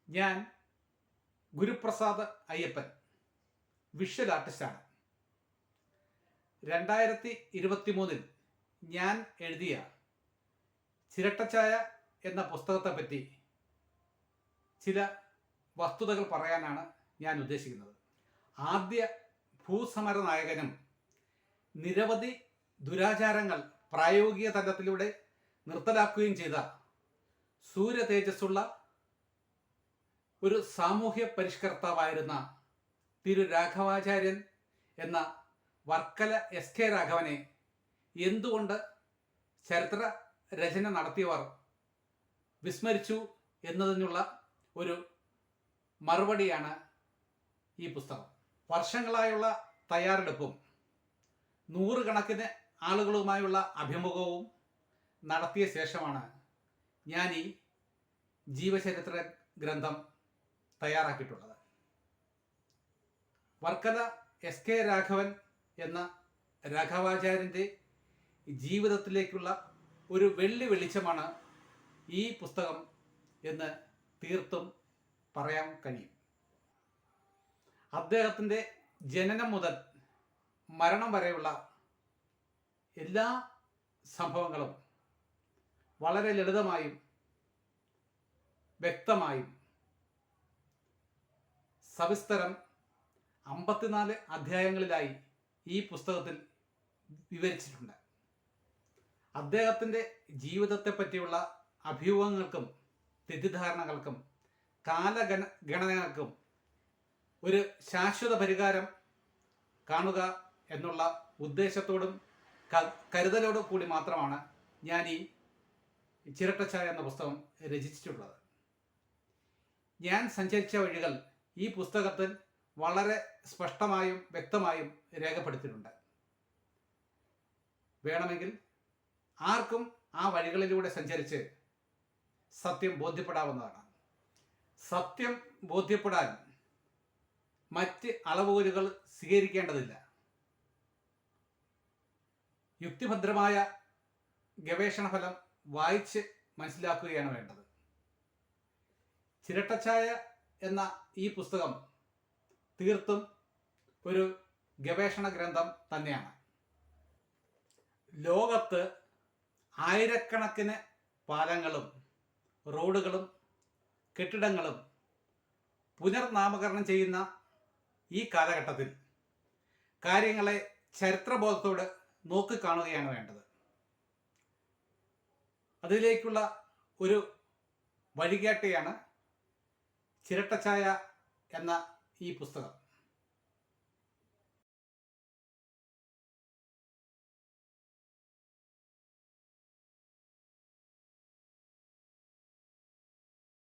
ഞാൻ ഗുരുപ്രസാദ് അയ്യപ്പൻ, വിഷ്വൽ ആർട്ടിസ്റ്റാണ്. 2023 ഞാൻ എഴുതിയ ചിരട്ടച്ചായ എന്ന പുസ്തകത്തെപ്പറ്റി ചില വസ്തുതകൾ പറയാനാണ് ഞാൻ ഉദ്ദേശിക്കുന്നത്. ആദ്യ ഭൂസമര നായകനും നിരവധി ദുരാചാരങ്ങൾ പ്രായോഗിക തലത്തിലൂടെ നിർത്തലാക്കുകയും ചെയ്ത സൂര്യ തേജസ്സുള്ള ഒരു സാമൂഹ്യ പരിഷ്കർത്താവായിരുന്ന തിരു രാഘവാചാര്യൻ എന്ന വർക്കല എസ് കെ രാഘവനെ എന്തുകൊണ്ട് ചരിത്ര രചന നടത്തിയവർ വിസ്മരിച്ചു എന്നതിനുള്ള ഒരു മറുപടിയാണ് ഈ പുസ്തകം. വർഷങ്ങളായുള്ള തയ്യാറെടുപ്പും നൂറുകണക്കിന് ആളുകളുമായുള്ള അഭിമുഖവും നടത്തിയ ശേഷമാണ് ഞാൻ ഈ ജീവചരിത്ര ഗ്രന്ഥം തയ്യാറാക്കിയിട്ടുള്ളത്. വർക്കല എസ് കെ രാഘവൻ എന്ന രാഘവാചാര്യൻ്റെ ജീവിതത്തിലേക്കുള്ള ഒരു വെള്ളി വെളിച്ചമാണ് ഈ പുസ്തകം എന്ന് തീർത്തും പറയാൻ കഴിയും. അദ്ദേഹത്തിൻ്റെ ജനനം മുതൽ മരണം വരെയുള്ള എല്ലാ സംഭവങ്ങളും വളരെ ലളിതമായും വ്യക്തമായും സവിസ്തരം 54 അധ്യായങ്ങളിലായി ഈ പുസ്തകത്തിൽ വിവരിച്ചിട്ടുണ്ട്. അദ്ദേഹത്തിൻ്റെ ജീവിതത്തെപ്പറ്റിയുള്ള അഭ്യൂഹങ്ങൾക്കും തെറ്റിദ്ധാരണകൾക്കും കാലഗണനകൾക്കും ഒരു ശാശ്വത പരിഹാരം കാണുക എന്നുള്ള ഉദ്ദേശത്തോടും കരുതലോടും കൂടി മാത്രമാണ് ഞാൻ ഈ ചിരട്ടച്ചായ എന്ന പുസ്തകം രചിച്ചിട്ടുള്ളത്. ഞാൻ സഞ്ചരിച്ച വഴികൾ ഈ പുസ്തകത്തിൽ വളരെ സ്പഷ്ടമായും വ്യക്തമായും രേഖപ്പെടുത്തിയിട്ടുണ്ട്. വേണമെങ്കിൽ ആർക്കും ആ വഴികളിലൂടെ സഞ്ചരിച്ച് സത്യം ബോധ്യപ്പെടാവുന്നതാണ്. സത്യം ബോധ്യപ്പെടാൻ മറ്റ് അളവുകോലുകൾ സ്വീകരിക്കേണ്ടതില്ല. യുക്തിഭദ്രമായ ഗവേഷണ ഫലം വായിച്ച് മനസ്സിലാക്കുകയാണ് വേണ്ടത്. ചിരട്ടച്ചായ എന്ന ഈ പുസ്തകം തീർത്തും ഒരു ഗവേഷണ ഗ്രന്ഥം തന്നെയാണ്. ലോകത്ത് ആയിരക്കണക്കിന് പാലങ്ങളും റോഡുകളും കെട്ടിടങ്ങളും പുനർനാമകരണം ചെയ്യുന്ന ഈ കാലഘട്ടത്തിൽ കാര്യങ്ങളെ ചരിത്രബോധത്തോടെ നോക്കിക്കാണുകയാണ് വേണ്ടത്. അതിലേക്കുള്ള ഒരു വഴികാട്ടിയാണ് ചിരട്ടച്ചായ എന്ന ഈ പുസ്തകം.